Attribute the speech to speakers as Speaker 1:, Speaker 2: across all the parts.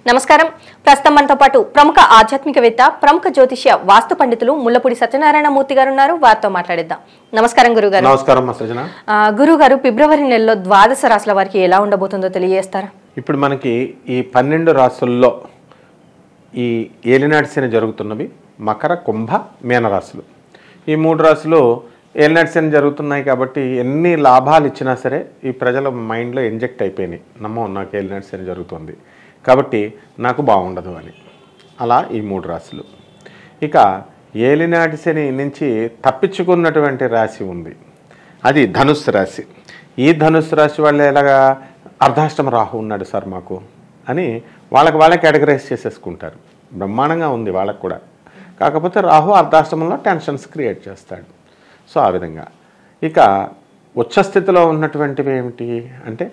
Speaker 1: నమస్కారం. ప్రస్తుతం మనతో పాటు ప్రముఖ ఆధ్యాత్మికవేత్త, ప్రముఖ జ్యోతిష్య వాస్తు పండితులు ముల్లపూడి సత్యనారాయణ మూర్తి గారు ఉన్నారు. వారితో మాట్లాడిద్దాం. నమస్కారం గురుగారు.
Speaker 2: నమస్కారం సృజన.
Speaker 1: గురుగారు, ఫిబ్రవరి నెలలో ద్వాదశ రాశుల వారికి ఎలా ఉండబోతుందో తెలియజేస్తారా?
Speaker 2: ఇప్పుడు మనకి ఈ 12 రాశుల్లో ఈ ఏలినాటి శని జరుగుతున్నవి మకర, కుంభ, మీన రాశులు. ఈ 3 రాశులు ఏలినాటి శని జరుగుతున్నాయి కాబట్టి ఎన్ని లాభాలు ఇచ్చినా సరే ఈ ప్రజల మైండ్లో ఇంజెక్ట్ అయిపోయినాయి. నాకు ఏలినాటి శని జరుగుతుంది కాబట్టి నాకు బాగుండదు అని. అలా ఈ 3 రాశులు. ఇక ఏలినాటి శని నుంచి తప్పించుకున్నటువంటి రాశి ఉంది, అది ధనుస్సు రాశి. ఈ ధనుస్సు రాశి వాళ్ళు ఎలాగా అర్ధాష్టమ రాహు ఉన్నాడు సార్ మాకు అని వాళ్ళకి కేటగరైజ్ చేసేసుకుంటారు. బ్రహ్మాండంగా ఉంది వాళ్ళకు కూడా. కాకపోతే రాహు అర్ధాష్టమంలో టెన్షన్స్ క్రియేట్ చేస్తాడు. సో ఆ విధంగా. ఇక ఉచ్చస్థితిలో ఉన్నటువంటివి ఏమిటి అంటే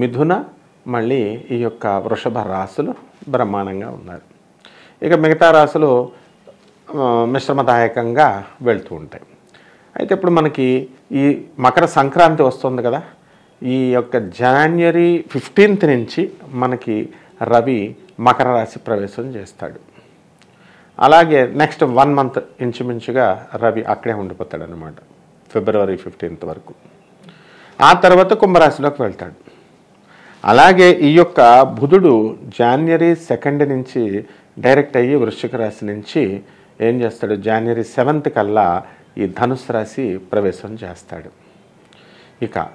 Speaker 2: మిథున, మళ్ళీ ఈ యొక్క వృషభ రాశులు బ్రహ్మాండంగా ఉన్నారు. ఇక మిగతా రాశులు మిశ్రమదాయకంగా వెళ్తూ ఉంటాయి. అయితే ఇప్పుడు మనకి ఈ మకర సంక్రాంతి వస్తుంది కదా, ఈ యొక్క జనవరి 15 నుంచి మనకి రవి మకర రాశి ప్రవేశం చేస్తాడు. అలాగే నెక్స్ట్ 1 మంత్ ఇంచుమించుగా రవి అక్కడే ఉండిపోతాడు అన్నమాట, ఫిబ్రవరి 15 వరకు. ఆ తర్వాత కుంభరాశిలోకి వెళ్తాడు. అలాగే ఈ యొక్క బుధుడు జనవరి 2 నుంచి డైరెక్ట్ అయ్యి వృశ్చిక రాశి నుంచి ఏం చేస్తాడు, జనవరి 7 కల్లా ఈ ధనుస్సు రాశి ప్రవేశం చేస్తాడు. ఇక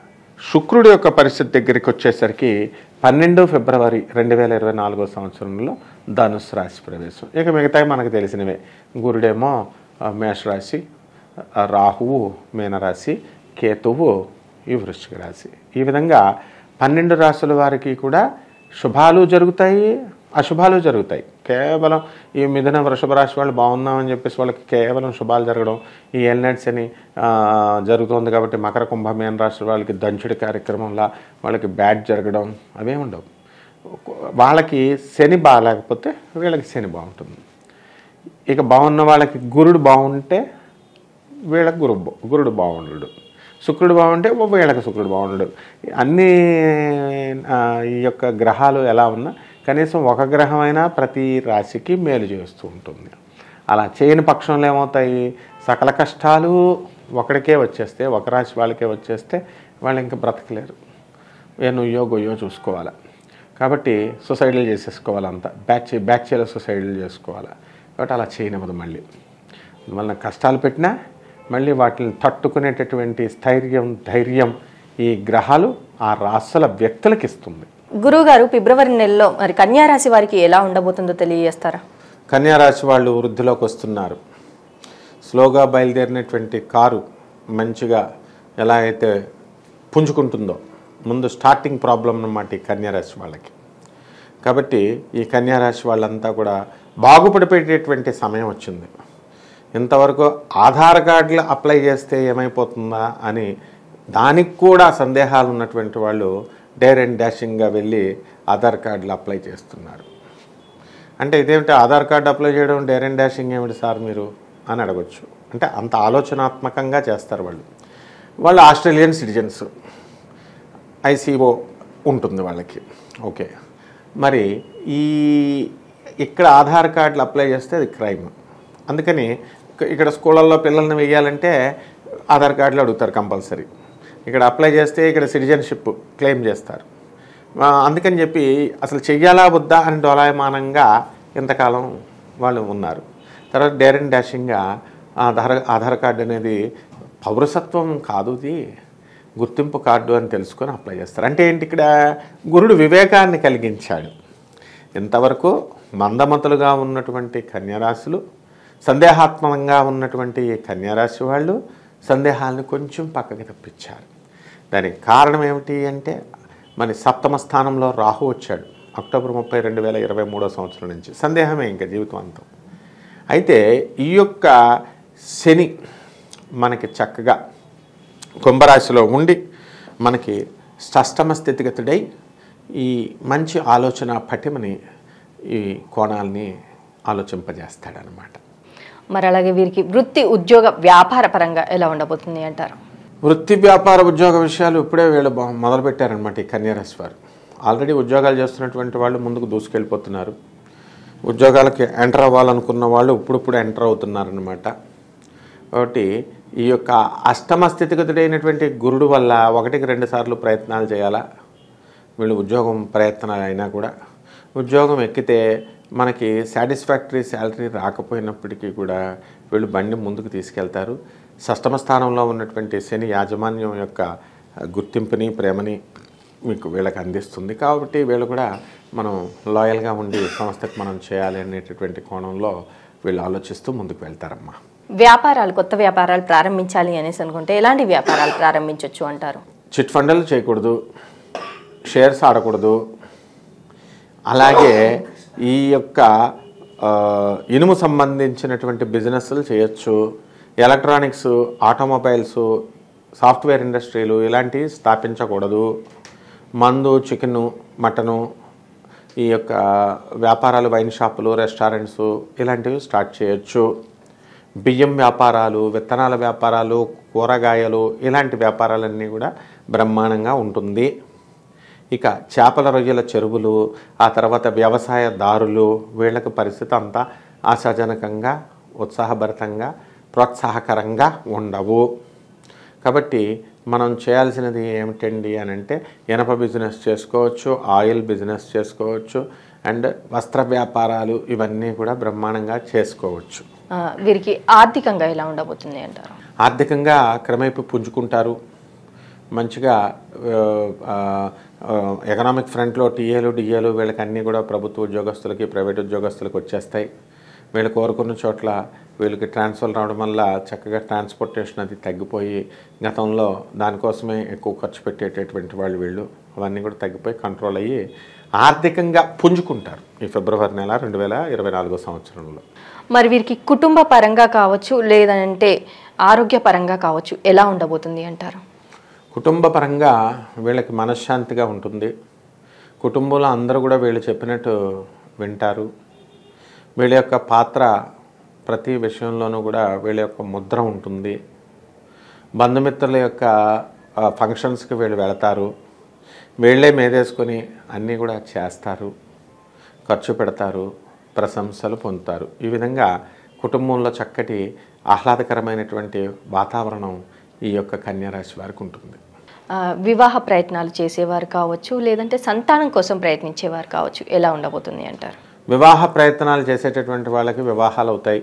Speaker 2: శుక్రుడి యొక్క పరిస్థితి దగ్గరికి వచ్చేసరికి 12 ఫిబ్రవరి 2024 సంవత్సరంలో ధనుస్సు రాశి ప్రవేశం. ఇక మిగతాయి మనకు తెలిసినవే. గురుడేమో మేషరాశి, రాహువు మీనరాశి, కేతువు ఈ వృశ్చిక రాశి. ఈ విధంగా 12 రాశుల వారికి కూడా శుభాలు జరుగుతాయి, అశుభాలు జరుగుతాయి. కేవలం ఈ మిథున వృషభ రాశి వాళ్ళు బాగున్నామని చెప్పేసి వాళ్ళకి కేవలం శుభాలు జరగడం, ఈ ఏలినాటి శని జరుగుతుంది కాబట్టి మకర, కుంభ, మీన రాశి వాళ్ళకి దంచుడి కార్యక్రమంలా వాళ్ళకి బ్యాడ్ జరగడం అవే ఉండవు. వాళ్ళకి శని బాగాలేకపోతే వీళ్ళకి శని బాగుంటుంది. ఇక బాగున్న వాళ్ళకి గురుడు బాగుంటే వీళ్ళకి గురుడు బాగుండడు, శుక్రుడు బాగుంటే వీళ్ళకి శుక్రుడు బాగుండడు. అన్నీ ఈ యొక్క గ్రహాలు ఎలా ఉన్నా కనీసం ఒక గ్రహమైనా ప్రతి రాశికి మేలు చేస్తూ ఉంటుంది. అలా చేయని పక్షంలో ఏమవుతాయి, సకల కష్టాలు ఒకడికే వచ్చేస్తే, ఒక రాశి వాళ్ళకే వచ్చేస్తే వాళ్ళు ఇంకా బ్రతకలేరు. నువ్వో గొయ్యో చూసుకోవాలి. కాబట్టి సూసైడ్లు చేసేసుకోవాలంతా, బ్యాచ్లో సూసైడ్లు చేసుకోవాలి. కాబట్టి అలా చేయనివ్వదు. మళ్ళీ కష్టాలు పెట్టినా మళ్ళీ వాటిని తట్టుకునేటటువంటి ధైర్యం ఈ గ్రహాలు ఆ రాశుల వ్యక్తులకు ఇస్తుంది.
Speaker 1: గురువుగారు, ఫిబ్రవరి నెలలో మరి కన్యారాశి వారికి ఎలా ఉండబోతుందో తెలియజేస్తారా?
Speaker 2: కన్యారాశి వాళ్ళు వృద్ధిలోకి వస్తున్నారు. స్లోగా బయలుదేరినటువంటి కారు మంచిగా ఎలా అయితే పుంజుకుంటుందో, ముందు స్టార్టింగ్ ప్రాబ్లం అన్నమాట ఈ కన్యారాశి వాళ్ళకి. కాబట్టి ఈ కన్యారాశి వాళ్ళంతా కూడా బాగుపడిపోయేటటువంటి సమయం వచ్చింది. ఇంతవరకు ఆధార్ కార్డులు అప్లై చేస్తే ఏమైపోతుందా అని దానికి కూడా సందేహాలు ఉన్నటువంటి వాళ్ళు డేర్ అండ్ డాషింగ్గా వెళ్ళి ఆధార్ కార్డులు అప్లై చేస్తున్నారు. అంటే ఇదేమిటి ఆధార్ కార్డు అప్లై చేయడం, డేర్ అండ్ డాషింగ్ ఏమిటి సార్ మీరు అని అడగచ్చు. అంటే అంత ఆలోచనాత్మకంగా చేస్తారు వాళ్ళు ఆస్ట్రేలియన్ సిటిజన్స్, ఐసీఓ ఉంటుంది వాళ్ళకి. ఓకే, మరి ఇక్కడ ఆధార్ కార్డులు అప్లై చేస్తే అది క్రైమ్. అందుకని ఇక్కడ స్కూళ్ళల్లో పిల్లల్ని వేయాలంటే ఆధార్ కార్డులు అడుగుతారు కంపల్సరీ. ఇక్కడ అప్లై చేస్తే ఇక్కడ సిటిజన్షిప్ క్లెయిమ్ చేస్తారు. అందుకని చెప్పి అసలు చెయ్యాలా వద్దా అని డోలాయమానంగా ఇంతకాలం వాళ్ళు ఉన్నారు. తర్వాత డేర్ అండ్ డాషింగ్గా ఆధార్ కార్డు అనేది పౌరసత్వం కాదు, ఇది గుర్తింపు కార్డు అని తెలుసుకొని అప్లై చేస్తారు. అంటే ఏంటి, ఇక్కడ గురుడు వివేకాన్ని కలిగించాడు. ఇంతవరకు మందమతులుగా ఉన్నటువంటి కన్యారాశులు, సందేహాత్మకంగా ఉన్నటువంటి కన్యారాశి వాళ్ళు సందేహాలను కొంచెం పక్కకి తప్పించారు. దానికి కారణం ఏమిటి అంటే మన 7వ స్థానంలో రాహు వచ్చాడు అక్టోబర్ 30, 2023 సంవత్సరం నుంచి. సందేహమే ఇంకా జీవితం అంతం. అయితే ఈ యొక్క శని మనకి చక్కగా కుంభరాశిలో ఉండి మనకి షష్టమ స్థితిగతుడై ఈ మంచి ఆలోచన పటిమని, ఈ కోణాలని ఆలోచింపజేస్తాడనమాట.
Speaker 1: మరి అలాగే వీరికి వృత్తి, ఉద్యోగ, వ్యాపార పరంగా ఎలా ఉండబోతుంది అంటారు?
Speaker 2: వృత్తి, వ్యాపార, ఉద్యోగ విషయాలు ఇప్పుడే వీళ్ళు మొదలుపెట్టారనమాట ఈ కన్యారాశి వారు. ఆల్రెడీ ఉద్యోగాలు చేస్తున్నటువంటి వాళ్ళు ముందుకు దూసుకెళ్ళిపోతున్నారు. ఉద్యోగాలకి ఎంటర్ అవ్వాలనుకున్న వాళ్ళు ఇప్పుడిప్పుడు ఎంటర్ అవుతున్నారనమాట. కాబట్టి ఈ యొక్క అష్టమ స్థితిగతుడైనటువంటి గురుడు వల్ల 1-2 సార్లు ప్రయత్నాలు చేయాలా. వీళ్ళు ఉద్యోగం ప్రయత్నాలు అయినా కూడా ఉద్యోగం ఎక్కితే మనకి సాటిస్ఫాక్టరీ శాలరీ రాకపోయినప్పటికీ కూడా వీళ్ళు బండి ముందుకు తీసుకెళ్తారు. షష్టమ స్థానంలో ఉన్నటువంటి శని యాజమాన్యం యొక్క గుర్తింపుని ప్రేమని మీకు వీళ్ళకి అందిస్తుంది. కాబట్టి వీళ్ళు కూడా మనం లాయల్గా ఉండి సంస్థకు మనం చేయాలి అనేటటువంటి కోణంలో వీళ్ళు ఆలోచిస్తూ ముందుకు వెళ్తారమ్మా.
Speaker 1: వ్యాపారాలు, కొత్త వ్యాపారాలు ప్రారంభించాలి అనేసి అనుకుంటే ఎలాంటి వ్యాపారాలు ప్రారంభించవచ్చు అంటారు?
Speaker 2: చిట్ ఫండ్లు చేయకూడదు, షేర్స్ ఆడకూడదు. అలాగే ఈ యొక్క ఇనుము సంబంధించినటువంటి బిజినెస్లు చేయొచ్చు. ఎలక్ట్రానిక్స్, ఆటోమొబైల్స్, సాఫ్ట్వేర్ ఇండస్ట్రీలు ఇలాంటివి స్థాపించకూడదు. మందు, చికెను, మటను, ఈ యొక్క వ్యాపారాలు, వైన్ షాపులు, రెస్టారెంట్స్ ఇలాంటివి స్టార్ట్ చేయొచ్చు. బియ్యం వ్యాపారాలు, విత్తనాల వ్యాపారాలు, కూరగాయలు ఇలాంటి వ్యాపారాలన్నీ కూడా బ్రహ్మాండంగా ఉంటుంది. ఇక చేపల రొయ్యల చెరువులు, ఆ తర్వాత వ్యవసాయదారులు వీళ్ళకి పరిస్థితి అంతా ఆశాజనకంగా, ఉత్సాహభరితంగా, ప్రోత్సాహకరంగా ఉండవు. కాబట్టి మనం చేయాల్సినది ఏమిటండి అని అంటే ఇనప బిజినెస్ చేసుకోవచ్చు, ఆయిల్ బిజినెస్ చేసుకోవచ్చు, అండ్ వస్త్ర వ్యాపారాలు ఇవన్నీ కూడా బ్రహ్మాండంగా చేసుకోవచ్చు.
Speaker 1: వీరికి ఆర్థికంగా ఎలా ఉండబోతుంది అంటారు?
Speaker 2: ఆర్థికంగా క్రమేపీ పుంజుకుంటారు. మంచిగా ఎకనామిక్ ఫ్రంట్లో టీఏలు, డిఏలు వీళ్ళకి అన్నీ కూడా ప్రభుత్వ ఉద్యోగస్తులకి, ప్రైవేట్ ఉద్యోగస్తులకు వచ్చేస్తాయి. వీళ్ళు కోరుకున్న చోట్ల వీళ్ళకి ట్రాన్స్ఫర్ రావడం వల్ల చక్కగా ట్రాన్స్పోర్టేషన్ అది తగ్గిపోయి, గతంలో దానికోసమే ఎక్కువ ఖర్చు పెట్టేటటువంటి వాళ్ళు వీళ్ళు అవన్నీ కూడా తగ్గిపోయి కంట్రోల్ అయ్యి ఆర్థికంగా పుంజుకుంటారు ఈ ఫిబ్రవరి నెల 2024 సంవత్సరంలో.
Speaker 1: మరి వీరికి కుటుంబ పరంగా కావచ్చు, లేదంటే ఆరోగ్యపరంగా కావచ్చు, ఎలా ఉండబోతుంది అంటారు?
Speaker 2: కుటుంబ పరంగా వీళ్ళకి మనశ్శాంతిగా ఉంటుంది. కుటుంబంలో అందరూ కూడా వీళ్ళు చెప్పినట్టు వింటారు. వీళ్ళ యొక్క పాత్ర ప్రతి విషయంలోనూ కూడా వీళ్ళ యొక్క ముద్ర ఉంటుంది. బంధుమిత్రుల యొక్క ఫంక్షన్స్కి వీళ్ళు వెళతారు. వీళ్ళే మేదేసుకొని అన్నీ కూడా చేస్తారు, ఖర్చు పెడతారు, ప్రశంసలు పొందుతారు. ఈ విధంగా కుటుంబంలో చక్కటి ఆహ్లాదకరమైనటువంటి వాతావరణం ఈ యొక్క కన్యారాశి వారికి ఉంటుంది.
Speaker 1: వివాహ ప్రయత్నాలు చేసేవారు కావచ్చు, లేదంటే సంతానం కోసం ప్రయత్నించేవారు కావచ్చు, ఎలా ఉండబోతుంది అంటారు?
Speaker 2: వివాహ ప్రయత్నాలు చేసేటటువంటి వాళ్ళకి వివాహాలు అవుతాయి.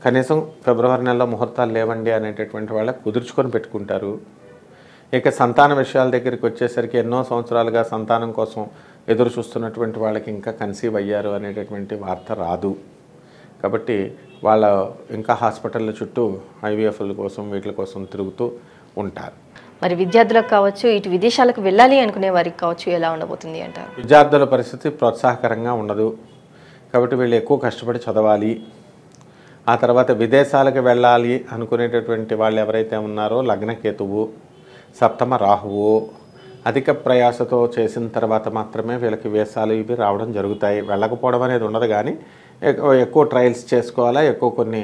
Speaker 2: కనీసం ఫిబ్రవరి నెలలో ముహూర్తాలు లేవండి అనేటటువంటి వాళ్ళకి కుదుర్చుకొని పెట్టుకుంటారు. ఇక సంతాన విషయాల దగ్గరికి వచ్చేసరికి ఎన్నో సంవత్సరాలుగా సంతానం కోసం ఎదురు చూస్తున్నటువంటి వాళ్ళకి ఇంకా కన్సీవ్ అయ్యారు అనేటటువంటి వార్త రాదు. కాబట్టి వాళ్ళ ఇంకా హాస్పిటళ్ళ చుట్టూ ఐవీఎఫ్ల కోసం వీటి కోసం తిరుగుతూ ఉంటారు.
Speaker 1: మరి విద్యార్థులకు కావచ్చు, ఇటు విదేశాలకు వెళ్ళాలి అనుకునే వారికి కావచ్చు, ఎలా ఉండబోతుంది అంటారు?
Speaker 2: విద్యార్థుల పరిస్థితి ప్రోత్సాహకరంగా ఉండదు. కాబట్టి వీళ్ళు ఎక్కువ కష్టపడి చదవాలి. ఆ తర్వాత విదేశాలకు వెళ్ళాలి అనుకునేటటువంటి వాళ్ళు ఎవరైతే ఉన్నారో లగ్నకేతువు, సప్తమ రాహువు అధిక ప్రయాసతో చేసిన తర్వాత మాత్రమే వీళ్ళకి వేసాలు ఇవి రావడం జరుగుతాయి. వెళ్ళకపోవడం అనేది ఉండదు, కానీ ఎక్కువ ట్రయల్స్ చేసుకోవాలా. ఎక్కువ కొన్ని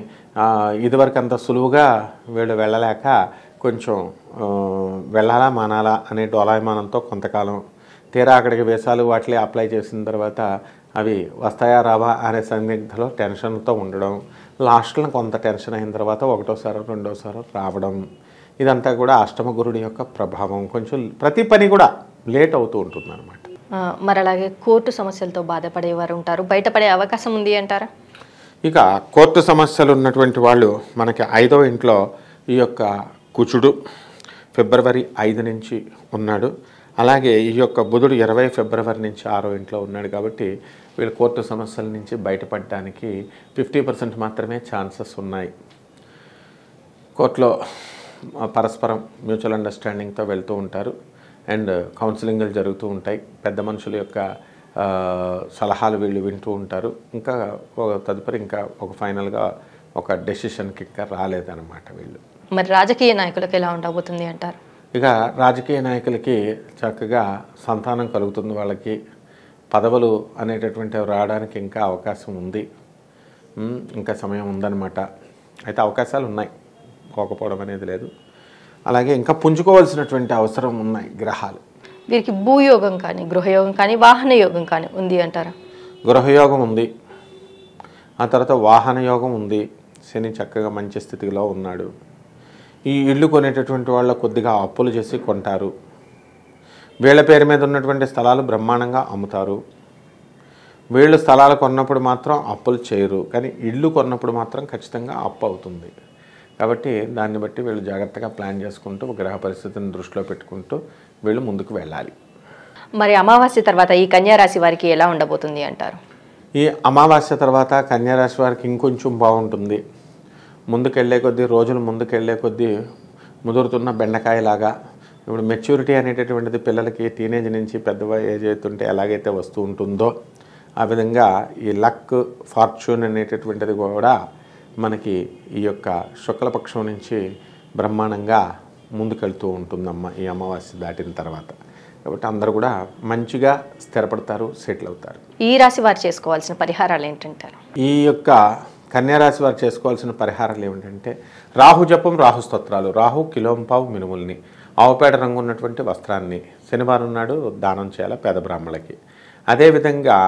Speaker 2: ఇదివరకు అంత సులువుగా వీళ్ళు వెళ్ళలేక కొంచెం వెళ్ళాలా మానాలా అనే డోలాయమానంతో కొంతకాలం తీరా అక్కడికి వేసాలు వాటిని అప్లై చేసిన తర్వాత అవి వస్తాయా రావా అనే సందిగ్ధలో టెన్షన్తో ఉండడం, లాస్ట్లో కొంత టెన్షన్ అయిన తర్వాత ఒకటోసారో రెండోసారో రావడం, ఇదంతా కూడా అష్టమ గురుడి యొక్క ప్రభావం. కొంచెం ప్రతి పని కూడా లేట్ అవుతూ ఉంటుంది అన్నమాట.
Speaker 1: మరి అలాగే కోర్టు సమస్యలతో బాధపడేవారు ఉంటారు, బయటపడే అవకాశం ఉంది అంటారా?
Speaker 2: ఇక కోర్టు సమస్యలు ఉన్నటువంటి వాళ్ళు మనకి 5వ ఇంట్లో ఈ యొక్క కుజుడు ఫిబ్రవరి 5 నుంచి ఉన్నాడు. అలాగే ఈ యొక్క బుధుడు 20 ఫిబ్రవరి నుంచి 6వ ఇంట్లో ఉన్నాడు. కాబట్టి వీళ్ళు కోర్టు సమస్యల నుంచి బయటపడడానికి 50% మాత్రమే ఛాన్సెస్ ఉన్నాయి. కోర్టులో పరస్పరం మ్యూచువల్ అండర్స్టాండింగ్తో వెళ్తూ ఉంటారు. అండ్ కౌన్సిలింగ్లు జరుగుతూ ఉంటాయి. పెద్ద మనుషుల యొక్క సలహాలు వీళ్ళు వింటూ ఉంటారు. ఇంకా తదుపరి ఇంకా ఒక ఫైనల్గా ఒక డెసిషన్కి ఇంకా రాలేదన్నమాట వీళ్ళు.
Speaker 1: మరి రాజకీయ నాయకులకు ఎలా ఉండబోతుంది అంటారు?
Speaker 2: ఇక రాజకీయ నాయకులకి చక్కగా సంతానం కలుగుతుంది. వాళ్ళకి పదవులు అనేటటువంటివి రావడానికి ఇంకా అవకాశం ఉంది. ఇంకా సమయం ఉందన్నమాట. అయితే అవకాశాలు ఉన్నాయి, పోకపోవడం అనేది లేదు. అలాగే ఇంకా పుంజుకోవాల్సినటువంటి అవసరం ఉన్నాయి గ్రహాలు.
Speaker 1: వీరికి భూయోగం కానీ గృహయోగం కానీ వాహన యోగం కానీ ఉంది అంటారా?
Speaker 2: గృహయోగం ఉంది, ఆ తర్వాత వాహన యోగం ఉంది. శని చక్కగా మంచి స్థితిలో ఉన్నాడు. ఈ ఇల్లు కొనేటటువంటి వాళ్ళు కొద్దిగా అప్పులు చేసి కొంటారు. వీళ్ళ పేరు మీద ఉన్నటువంటి స్థలాలు బ్రహ్మాండంగా అమ్ముతారు. వీళ్ళు స్థలాలు కొన్నప్పుడు మాత్రం అప్పులు చేయరు, కానీ ఇల్లు కొన్నప్పుడు మాత్రం ఖచ్చితంగా అప్పు అవుతుంది. కాబట్టి దాన్ని బట్టి వీళ్ళు జాగ్రత్తగా ప్లాన్ చేసుకుంటూ గ్రహ పరిస్థితిని దృష్టిలో పెట్టుకుంటూ వీళ్ళు ముందుకు వెళ్ళాలి.
Speaker 1: మరి అమావాస్య తర్వాత ఈ కన్యా రాశి వారికి ఎలా ఉండబోతుంది అంటారు?
Speaker 2: ఈ అమావాస్య తర్వాత కన్యా రాశి వారికి ఇంకొంచెం బాగుంటుంది. ముందుకెళ్లే కొద్దీ, రోజులు ముందుకెళ్లే కొద్దీ ముదురుతున్న బెండకాయలాగా ఇప్పుడు మెచ్యూరిటీ అనేటటువంటిది పిల్లలకి టీనేజ్ నుంచి పెద్ద ఏజ్ అవుతుంటే ఎలాగైతే వస్తూ ఉంటుందో ఆ విధంగా ఈ లక్, ఫార్చ్యూన్ అనేటటువంటిది కూడా మనకి ఈ యొక్క శుక్లపక్షం నుంచి బ్రహ్మాండంగా ముందుకెళ్తూ ఉంటుందమ్మ ఈ అమావాస్య దాటిన తర్వాత. కాబట్టి అందరూ కూడా మంచిగా స్థిరపడతారు, సెటిల్ అవుతారు.
Speaker 1: ఈ రాశి వారు చేసుకోవాల్సిన పరిహారాలు ఏంటంటారు?
Speaker 2: ఈ యొక్క కన్యారాశి వారు చేసుకోవాల్సిన పరిహారాలు ఏమిటంటే రాహు జపం, రాహు స్తోత్రాలు, రాహు కిలోంపావు మినుముల్ని, ఆవుపేట రంగు ఉన్నటువంటి వస్త్రాన్ని శనివారం నాడు దానం చేయాలి పేద బ్రాహ్మణులకి. అదేవిధంగా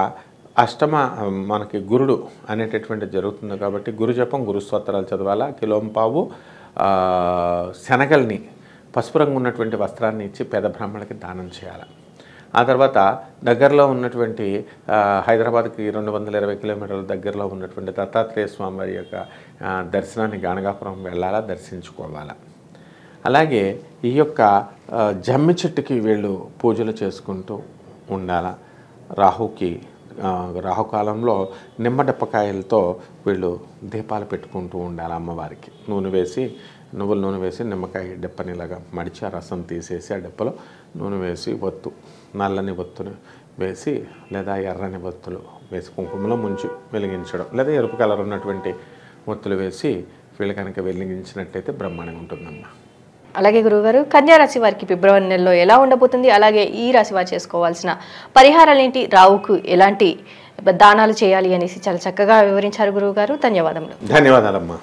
Speaker 2: మనకి గురుడు అనేటటువంటి జరుగుతుంది కాబట్టి గురు జపం, గురు స్తోత్రాలు చదవాలా. కిలోంపావు శనగల్ని, పసుపు రంగు ఉన్నటువంటి వస్త్రాన్ని ఇచ్చి పేద బ్రాహ్మణులకి దానం చేయాలి. ఆ తర్వాత దగ్గరలో ఉన్నటువంటి హైదరాబాద్కి 220 కిలోమీటర్ల దగ్గరలో ఉన్నటువంటి దత్తాత్రేయ స్వామి వారి యొక్క దర్శనాన్ని గాణగాపురం వెళ్ళాలా, దర్శించుకోవాలా. అలాగే ఈ యొక్క జమ్మి చెట్టుకి వీళ్ళు పూజలు చేసుకుంటూ ఉండాలా. రాహుకాలంలో నిమ్మడప్పకాయలతో వీళ్ళు దీపాలు పెట్టుకుంటూ ఉండాలి అమ్మవారికి. నువ్వుల నూనె వేసి నిమ్మకాయ డెప్పనిలాగా మడిచి ఆ రసం తీసేసి ఆ డెప్పలో నూనె వేసి నల్లని ఒత్తుని వేసి లేదా ఎర్రని ఒత్తులు వేసి కుంకుమలో ముంచి వెలిగించడం, లేదా ఎరుపు కలర్ ఉన్నటువంటి ఒత్తులు వేసి వీళ్ళు కనుక వెలిగించినట్టయితే బ్రహ్మాండంగా ఉంటుందమ్మా.
Speaker 1: అలాగే గురువుగారు, కన్యా రాశి వారికి ఫిబ్రవరి నెలలో ఎలా ఉండబోతుంది? అలాగే ఈ రాశి వారు చేసుకోవాల్సిన పరిహారాలు ఏంటి? రావుకు ఎలాంటి దానాలు చేయాలి అనేసి చాలా చక్కగా వివరించారు గురువుగారు. ధన్యవాదములు.
Speaker 2: ధన్యవాదాలమ్మా.